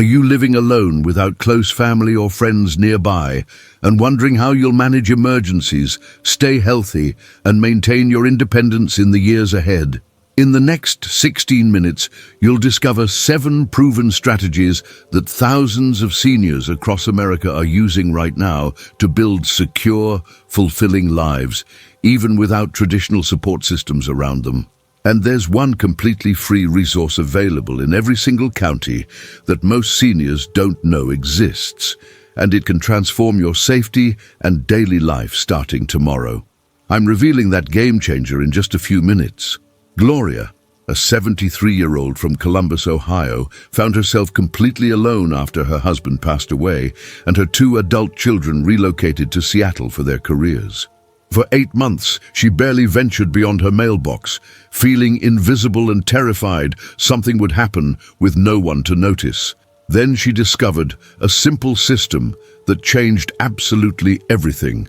Are you living alone without close family or friends nearby and wondering how you'll manage emergencies, stay healthy, and maintain your independence in the years ahead? In the next 16 minutes, you'll discover 7 proven strategies that thousands of seniors across America are using right now to build secure, fulfilling lives, even without traditional support systems around them. And there's one completely free resource available in every single county that most seniors don't know exists, and it can transform your safety and daily life starting tomorrow. I'm revealing that game changer in just a few minutes. Gloria, a 73-year-old from Columbus, Ohio, found herself completely alone after her husband passed away and her 2 adult children relocated to Seattle for their careers. For 8 months, she barely ventured beyond her mailbox, feeling invisible and terrified something would happen with no one to notice. Then she discovered a simple system that changed absolutely everything,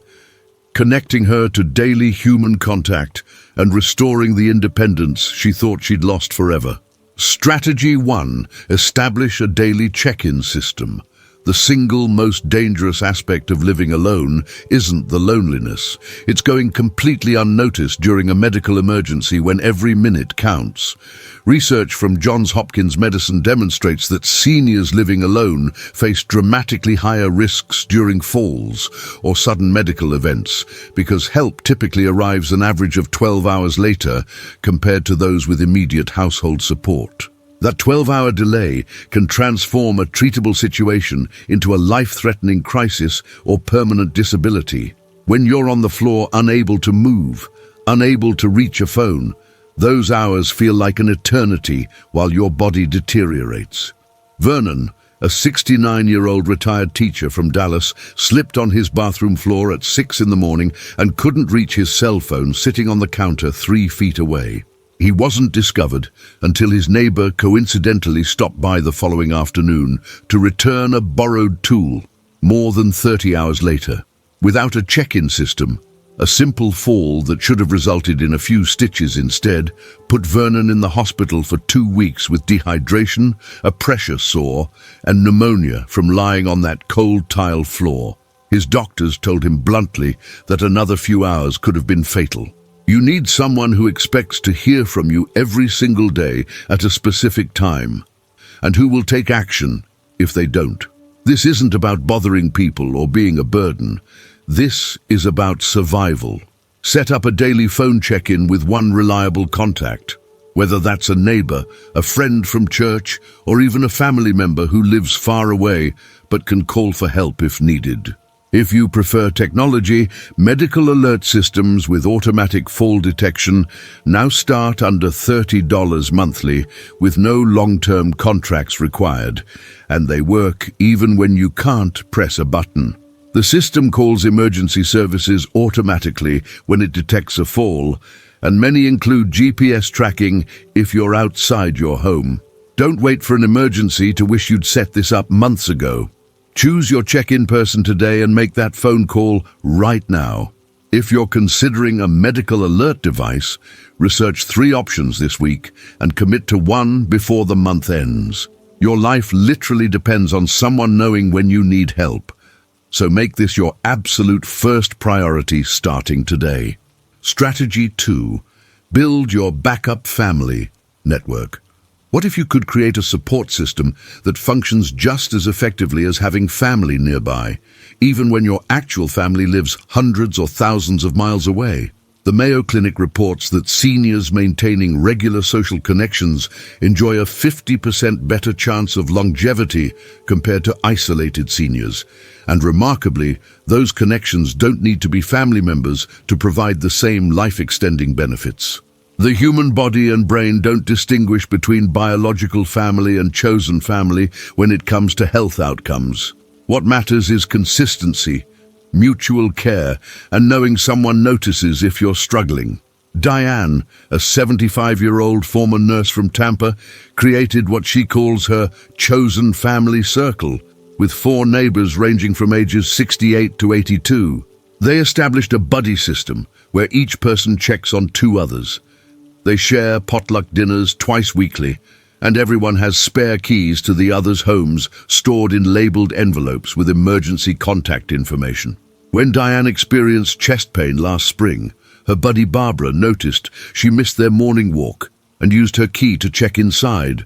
connecting her to daily human contact and restoring the independence she thought she'd lost forever. Strategy 1. Establish a daily check-in system. The single most dangerous aspect of living alone isn't the loneliness. It's going completely unnoticed during a medical emergency when every minute counts. Research from Johns Hopkins Medicine demonstrates that seniors living alone face dramatically higher risks during falls or sudden medical events because help typically arrives an average of 12 hours later compared to those with immediate household support. That 12-hour delay can transform a treatable situation into a life-threatening crisis or permanent disability. When you're on the floor unable to move, unable to reach a phone, those hours feel like an eternity while your body deteriorates. Vernon, a 69-year-old retired teacher from Dallas, slipped on his bathroom floor at 6 in the morning and couldn't reach his cell phone sitting on the counter 3 feet away. He wasn't discovered until his neighbor coincidentally stopped by the following afternoon to return a borrowed tool more than 30 hours later. Without a check-in system, a simple fall that should have resulted in a few stitches instead put Vernon in the hospital for 2 weeks with dehydration, a pressure sore, and pneumonia from lying on that cold tile floor. His doctors told him bluntly that another few hours could have been fatal. You need someone who expects to hear from you every single day at a specific time, and who will take action if they don't. This isn't about bothering people or being a burden. This is about survival. Set up a daily phone check-in with one reliable contact, whether that's a neighbor, a friend from church, or even a family member who lives far away but can call for help if needed. If you prefer technology, medical alert systems with automatic fall detection now start under $30 monthly with no long-term contracts required, and they work even when you can't press a button. The system calls emergency services automatically when it detects a fall, and many include GPS tracking if you're outside your home. Don't wait for an emergency to wish you'd set this up months ago. Choose your check-in person today and make that phone call right now. If you're considering a medical alert device, research 3 options this week and commit to one before the month ends. Your life literally depends on someone knowing when you need help, so make this your absolute first priority starting today. Strategy 2. Build your backup family network. What if you could create a support system that functions just as effectively as having family nearby, even when your actual family lives hundreds or thousands of miles away? The Mayo Clinic reports that seniors maintaining regular social connections enjoy a 50% better chance of longevity compared to isolated seniors. And remarkably, those connections don't need to be family members to provide the same life-extending benefits. The human body and brain don't distinguish between biological family and chosen family when it comes to health outcomes. What matters is consistency, mutual care, and knowing someone notices if you're struggling. Diane, a 75-year-old former nurse from Tampa, created what she calls her chosen family circle, with 4 neighbors ranging from ages 68 to 82. They established a buddy system where each person checks on 2 others. They share potluck dinners twice weekly, And everyone has spare keys to the others' homes stored in labeled envelopes with emergency contact information. When Diane experienced chest pain last spring, her buddy Barbara noticed she missed their morning walk and used her key to check inside,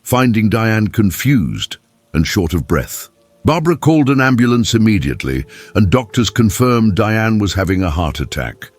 finding Diane confused and short of breath. Barbara called an ambulance immediately, and doctors confirmed Diane was having a heart attack.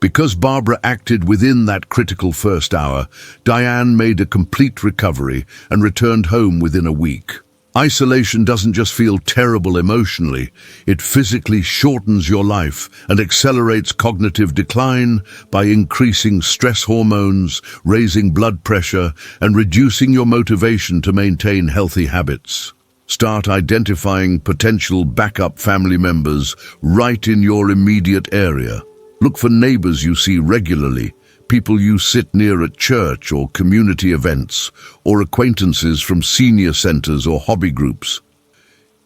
Because Barbara acted within that critical first hour, Diane made a complete recovery and returned home within a week. Isolation doesn't just feel terrible emotionally, it physically shortens your life and accelerates cognitive decline by increasing stress hormones, raising blood pressure, and reducing your motivation to maintain healthy habits. Start identifying potential backup family members right in your immediate area. Look for neighbors you see regularly, people you sit near at church or community events, or acquaintances from senior centers or hobby groups.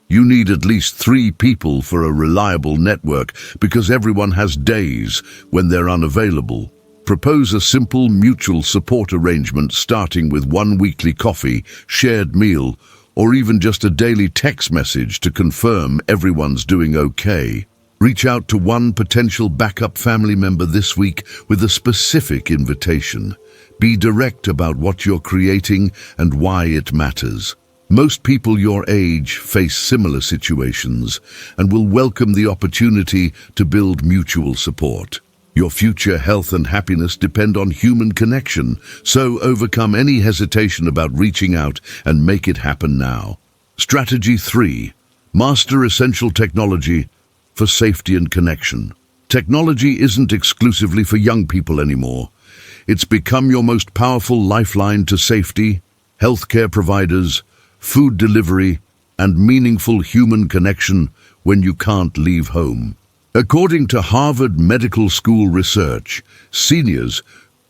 You need at least 3 people for a reliable network because everyone has days when they're unavailable. Propose a simple mutual support arrangement starting with 1 weekly coffee, shared meal, or even just a daily text message to confirm everyone's doing okay. Reach out to one potential backup family member this week with a specific invitation. Be direct about what you're creating and why it matters. Most people your age face similar situations and will welcome the opportunity to build mutual support. Your future health and happiness depend on human connection, so overcome any hesitation about reaching out and make it happen now. Strategy 3. Master essential technology for safety and connection. Technology isn't exclusively for young people anymore. It's become your most powerful lifeline to safety, healthcare providers, food delivery, and meaningful human connection when you can't leave home. According to Harvard Medical School research, seniors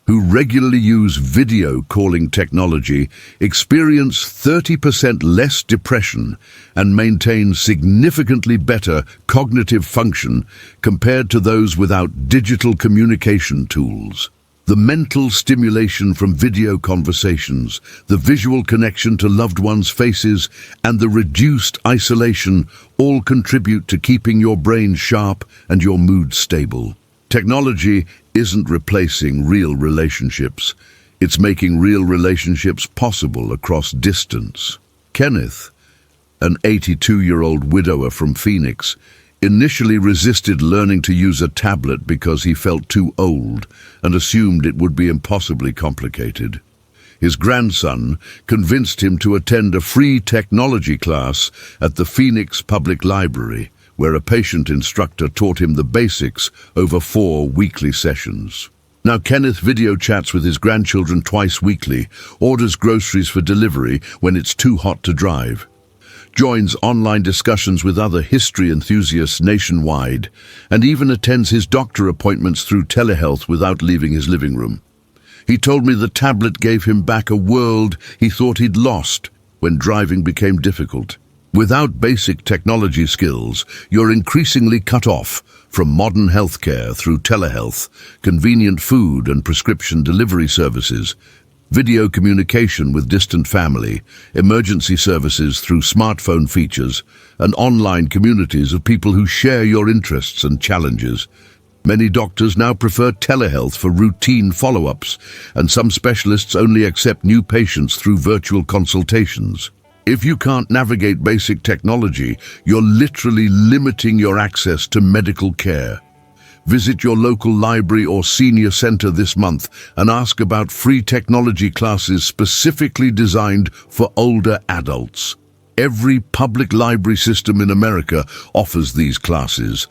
who regularly use video calling technology experience 30% less depression and maintain significantly better cognitive function compared to those without digital communication tools. The mental stimulation from video conversations, the visual connection to loved ones' faces, and the reduced isolation all contribute to keeping your brain sharp and your mood stable. Technology isn't replacing real relationships. It's making real relationships possible across distance. Kenneth, an 82-year-old widower from Phoenix, initially resisted learning to use a tablet because he felt too old and assumed it would be impossibly complicated. His grandson convinced him to attend a free technology class at the Phoenix Public Library, where a patient instructor taught him the basics over 4 weekly sessions. Now Kenneth video chats with his grandchildren twice weekly, orders groceries for delivery when it's too hot to drive, joins online discussions with other history enthusiasts nationwide, and even attends his doctor appointments through telehealth without leaving his living room. He told me the tablet gave him back a world he thought he'd lost when driving became difficult. Without basic technology skills, you're increasingly cut off from modern healthcare through telehealth, convenient food and prescription delivery services, video communication with distant family, emergency services through smartphone features, and online communities of people who share your interests and challenges. Many doctors now prefer telehealth for routine follow-ups, and some specialists only accept new patients through virtual consultations. If you can't navigate basic technology, you're literally limiting your access to medical care. Visit your local library or senior center this month and ask about free technology classes specifically designed for older adults. Every public library system in America offers these classes,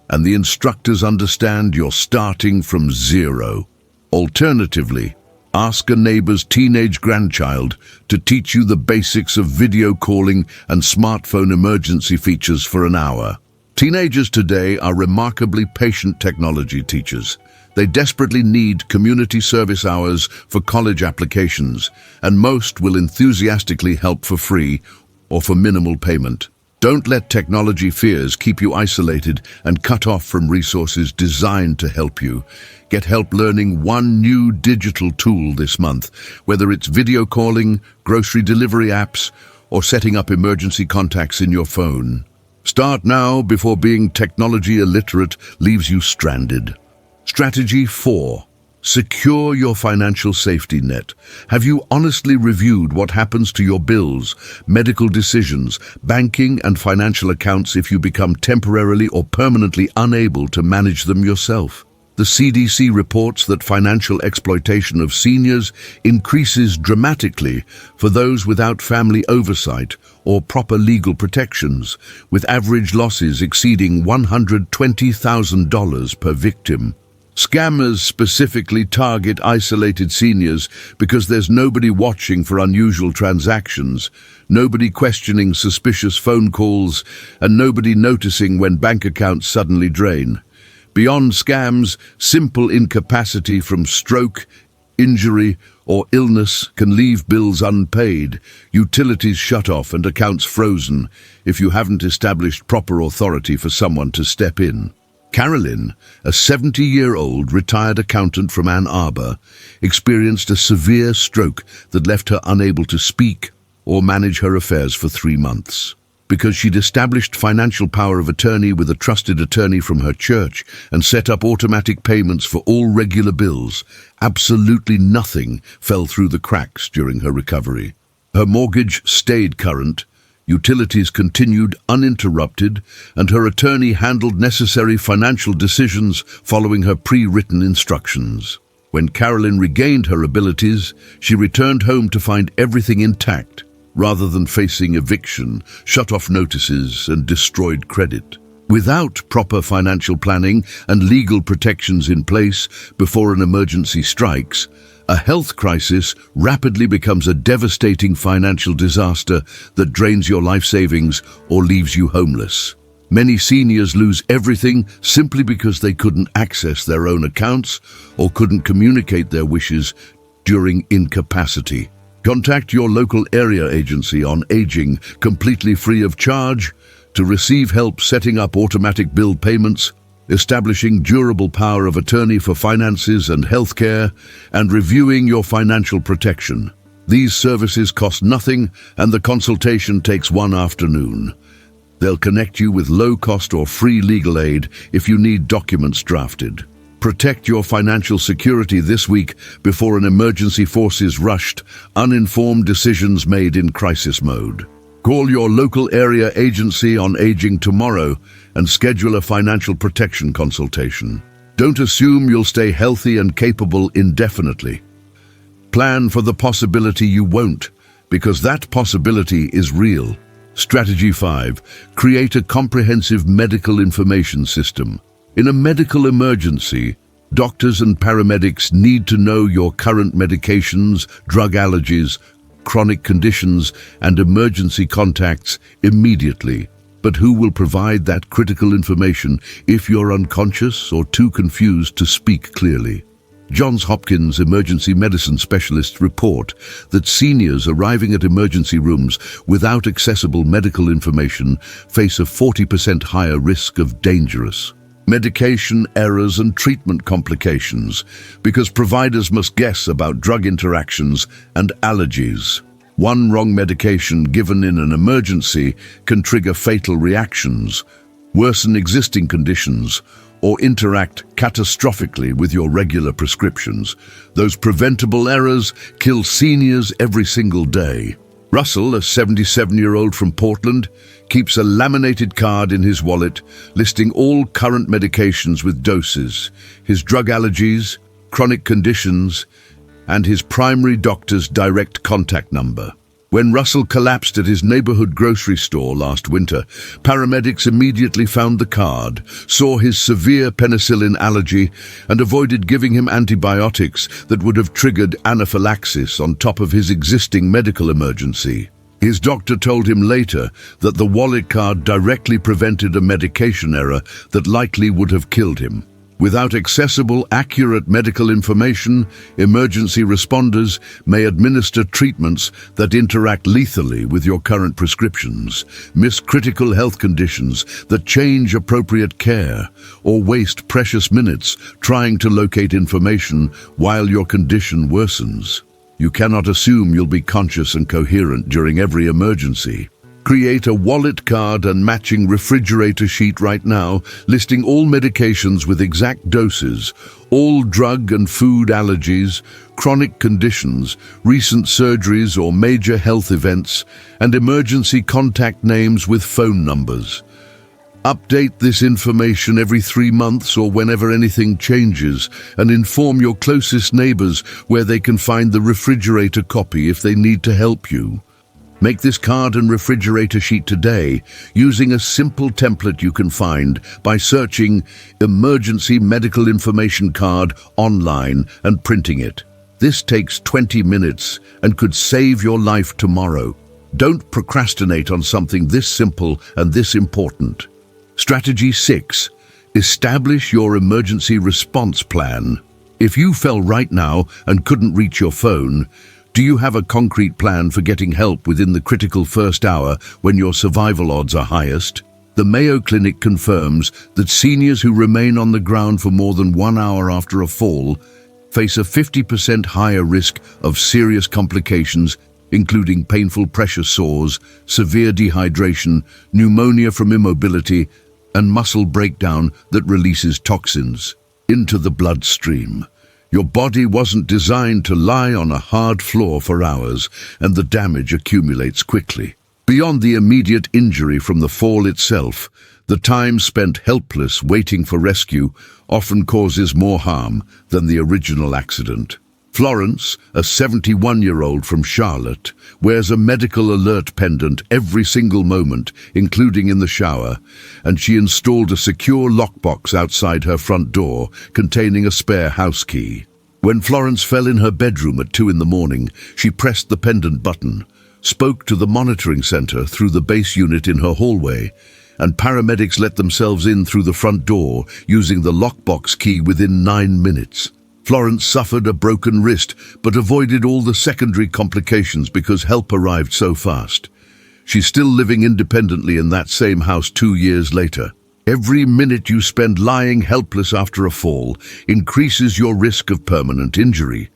and the instructors understand you're starting from zero. Alternatively, ask a neighbor's teenage grandchild to teach you the basics of video calling and smartphone emergency features for an hour. Teenagers today are remarkably patient technology teachers. They desperately need community service hours for college applications, and most will enthusiastically help for free or for minimal payment. Don't let technology fears keep you isolated and cut off from resources designed to help you. Get help learning one new digital tool this month, whether it's video calling, grocery delivery apps, or setting up emergency contacts in your phone. Start now before being technology illiterate leaves you stranded. Strategy 4. Secure your financial safety net. Have you honestly reviewed what happens to your bills, medical decisions, banking and financial accounts if you become temporarily or permanently unable to manage them yourself? The CDC reports that financial exploitation of seniors increases dramatically for those without family oversight or proper legal protections, with average losses exceeding $120,000 per victim. Scammers specifically target isolated seniors because there's nobody watching for unusual transactions, nobody questioning suspicious phone calls, and nobody noticing when bank accounts suddenly drain. Beyond scams, simple incapacity from stroke, injury, or illness can leave bills unpaid, utilities shut off, and accounts frozen if you haven't established proper authority for someone to step in. Carolyn, a 70-year-old retired accountant from Ann Arbor, experienced a severe stroke that left her unable to speak or manage her affairs for 3 months. Because she'd established financial power of attorney with a trusted attorney from her church and set up automatic payments for all regular bills, absolutely nothing fell through the cracks during her recovery. Her mortgage stayed current, utilities continued uninterrupted, and her attorney handled necessary financial decisions following her pre-written instructions. When Carolyn regained her abilities, she returned home to find everything intact, rather than facing eviction, shut-off notices, and destroyed credit. Without proper financial planning and legal protections in place before an emergency strikes, a health crisis rapidly becomes a devastating financial disaster that drains your life savings or leaves you homeless. Many seniors lose everything simply because they couldn't access their own accounts or couldn't communicate their wishes during incapacity. Contact your local area agency on aging completely free of charge to receive help setting up automatic bill payments, establishing durable power of attorney for finances and healthcare, and reviewing your financial protection. These services cost nothing, and the consultation takes 1 afternoon. They'll connect you with low-cost or free legal aid if you need documents drafted. Protect your financial security this week before an emergency force is rushed, uninformed decisions made in crisis mode. Call your local area agency on aging tomorrow and schedule a financial protection consultation. Don't assume you'll stay healthy and capable indefinitely. Plan for the possibility you won't, because that possibility is real. Strategy 5. Create a comprehensive medical information system. In a medical emergency, doctors and paramedics need to know your current medications, drug allergies, chronic conditions, and emergency contacts immediately. But who will provide that critical information if you're unconscious or too confused to speak clearly? Johns Hopkins emergency medicine specialists report that seniors arriving at emergency rooms without accessible medical information face a 40% higher risk of dangerous medication errors and treatment complications because providers must guess about drug interactions and allergies. One wrong medication given in an emergency can trigger fatal reactions, worsen existing conditions, or interact catastrophically with your regular prescriptions. Those preventable errors kill seniors every single day. Russell, a 77-year-old from Portland, keeps a laminated card in his wallet listing all current medications with doses, his drug allergies, chronic conditions, and his primary doctor's direct contact number. When Russell collapsed at his neighborhood grocery store last winter, paramedics immediately found the card, saw his severe penicillin allergy, and avoided giving him antibiotics that would have triggered anaphylaxis on top of his existing medical emergency. His doctor told him later that the wallet card directly prevented a medication error that likely would have killed him. Without accessible, accurate medical information, emergency responders may administer treatments that interact lethally with your current prescriptions, miss critical health conditions that change appropriate care, or waste precious minutes trying to locate information while your condition worsens. You cannot assume you'll be conscious and coherent during every emergency. Create a wallet card and matching refrigerator sheet right now, listing all medications with exact doses, all drug and food allergies, chronic conditions, recent surgeries or major health events, and emergency contact names with phone numbers. Update this information every 3 months or whenever anything changes, and inform your closest neighbors where they can find the refrigerator copy if they need to help you. Make this card and refrigerator sheet today using a simple template you can find by searching Emergency Medical Information Card online and printing it. This takes 20 minutes and could save your life tomorrow. Don't procrastinate on something this simple and this important. Strategy 6. Establish your emergency response plan. If you fell right now and couldn't reach your phone, do you have a concrete plan for getting help within the critical first hour when your survival odds are highest? The Mayo Clinic confirms that seniors who remain on the ground for more than 1 hour after a fall face a 50% higher risk of serious complications, including painful pressure sores, severe dehydration, pneumonia from immobility, and muscle breakdown that releases toxins into the bloodstream. Your body wasn't designed to lie on a hard floor for hours, and the damage accumulates quickly. Beyond the immediate injury from the fall itself, the time spent helpless waiting for rescue often causes more harm than the original accident. Florence, a 71-year-old from Charlotte, wears a medical alert pendant every single moment, including in the shower, and she installed a secure lockbox outside her front door containing a spare house key. When Florence fell in her bedroom at 2 in the morning, she pressed the pendant button, spoke to the monitoring center through the base unit in her hallway, and paramedics let themselves in through the front door using the lockbox key within 9 minutes. Florence suffered a broken wrist, but avoided all the secondary complications because help arrived so fast. She's still living independently in that same house 2 years later. Every minute you spend lying helpless after a fall increases your risk of permanent injury,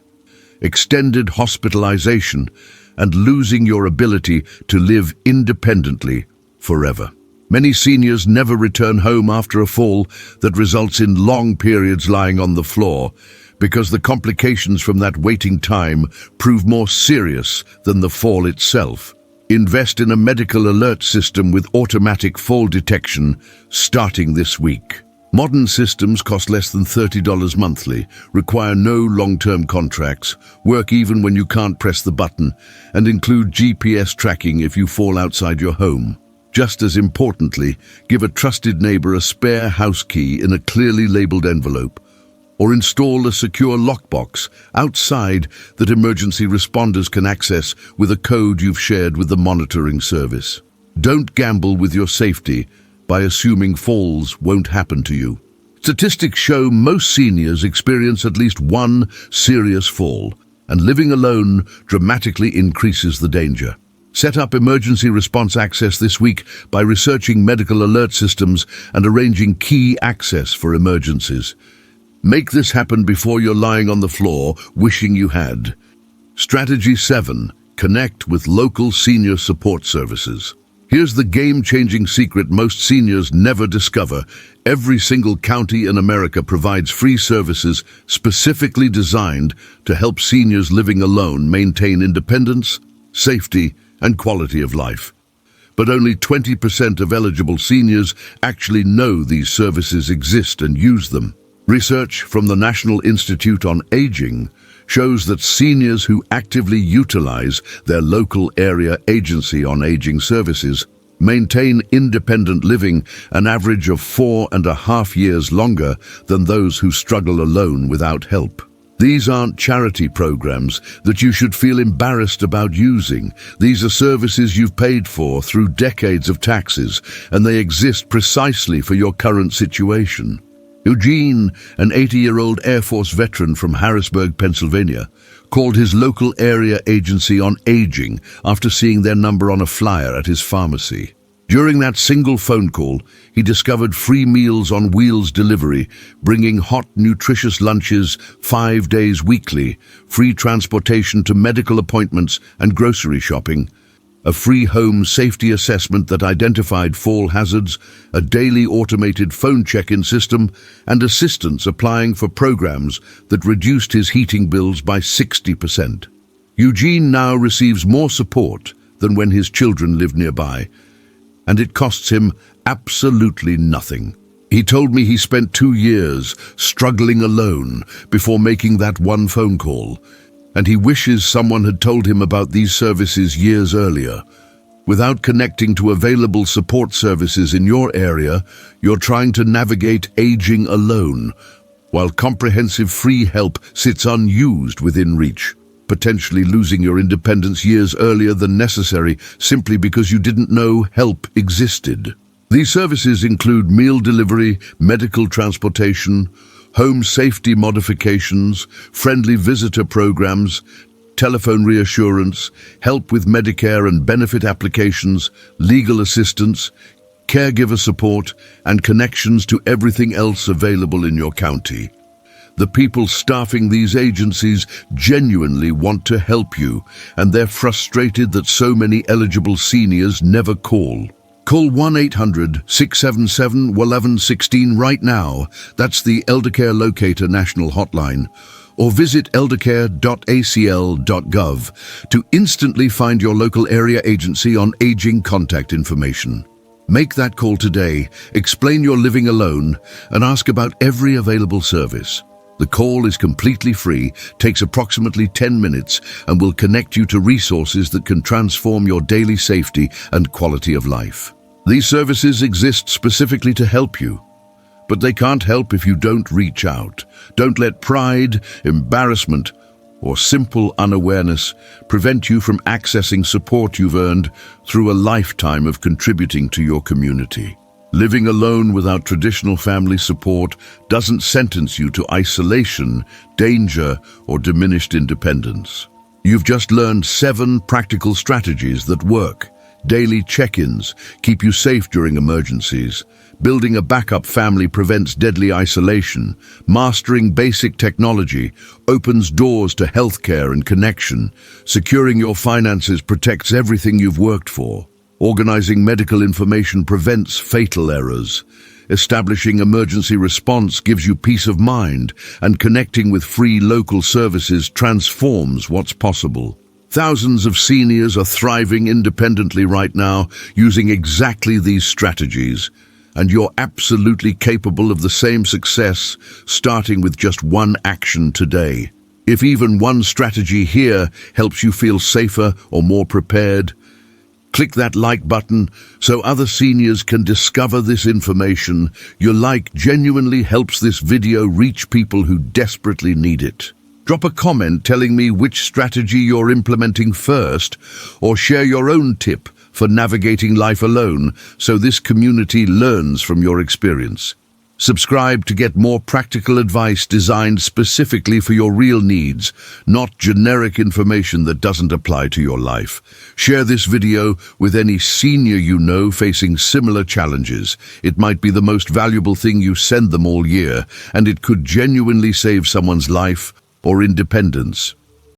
extended hospitalization, and losing your ability to live independently forever. Many seniors never return home after a fall that results in long periods lying on the floor, because the complications from that waiting time prove more serious than the fall itself. Invest in a medical alert system with automatic fall detection starting this week. Modern systems cost less than $30 monthly, require no long-term contracts, work even when you can't press the button, and include GPS tracking if you fall outside your home. Just as importantly, give a trusted neighbor a spare house key in a clearly labeled envelope, or install a secure lockbox outside that emergency responders can access with a code you've shared with the monitoring service. Don't gamble with your safety by assuming falls won't happen to you. Statistics show most seniors experience at least one serious fall, and living alone dramatically increases the danger. Set up emergency response access this week by researching medical alert systems and arranging key access for emergencies. Make this happen before you're lying on the floor wishing you had. Strategy 7. Connect with local senior support services. Here's the game-changing secret most seniors never discover. Every single county in America provides free services specifically designed to help seniors living alone maintain independence, safety, and quality of life. But only 20% of eligible seniors actually know these services exist and use them. Research from the National Institute on Aging shows that seniors who actively utilize their local area agency on aging services maintain independent living an average of 4.5 years longer than those who struggle alone without help. These aren't charity programs that you should feel embarrassed about using. These are services you've paid for through decades of taxes, and they exist precisely for your current situation. Eugene, an 80-year-old Air Force veteran from Harrisburg, Pennsylvania, called his local area agency on aging after seeing their number on a flyer at his pharmacy. During that single phone call, he discovered free Meals on Wheels delivery, bringing hot, nutritious lunches 5 days weekly, free transportation to medical appointments and grocery shopping, a free home safety assessment that identified fall hazards, a daily automated phone check-in system, and assistance applying for programs that reduced his heating bills by 60%. Eugene now receives more support than when his children lived nearby, and it costs him absolutely nothing. He told me he spent 2 years struggling alone before making that one phone call, and he wishes someone had told him about these services years earlier. Without connecting to available support services in your area, you're trying to navigate aging alone, while comprehensive free help sits unused within reach, potentially losing your independence years earlier than necessary simply because you didn't know help existed. These services include meal delivery, medical transportation, home safety modifications, friendly visitor programs, telephone reassurance, help with Medicare and benefit applications, legal assistance, caregiver support, and connections to everything else available in your county. The people staffing these agencies genuinely want to help you, and they're frustrated that so many eligible seniors never call. Call 1-800-677-1116 right now. That's the Eldercare Locator National Hotline. Or visit eldercare.acl.gov to instantly find your local area agency on aging contact information. Make that call today, explain you're living alone, and ask about every available service. The call is completely free, takes approximately 10 minutes, and will connect you to resources that can transform your daily safety and quality of life. These services exist specifically to help you, but they can't help if you don't reach out. Don't let pride, embarrassment, or simple unawareness prevent you from accessing support you've earned through a lifetime of contributing to your community. Living alone without traditional family support doesn't sentence you to isolation, danger, or diminished independence. You've just learned 7 practical strategies that work. Daily check-ins keep you safe during emergencies. Building a backup family prevents deadly isolation. Mastering basic technology opens doors to healthcare and connection. Securing your finances protects everything you've worked for. Organizing medical information prevents fatal errors. Establishing emergency response gives you peace of mind, and connecting with free local services transforms what's possible. Thousands of seniors are thriving independently right now using exactly these strategies, and you're absolutely capable of the same success, starting with just one action today. If even one strategy here helps you feel safer or more prepared, click that like button so other seniors can discover this information. Your like genuinely helps this video reach people who desperately need it. Drop a comment telling me which strategy you're implementing first, or share your own tip for navigating life alone so this community learns from your experience. Subscribe to get more practical advice designed specifically for your real needs, not generic information that doesn't apply to your life. Share this video with any senior you know facing similar challenges. It might be the most valuable thing you send them all year, and it could genuinely save someone's life or independence.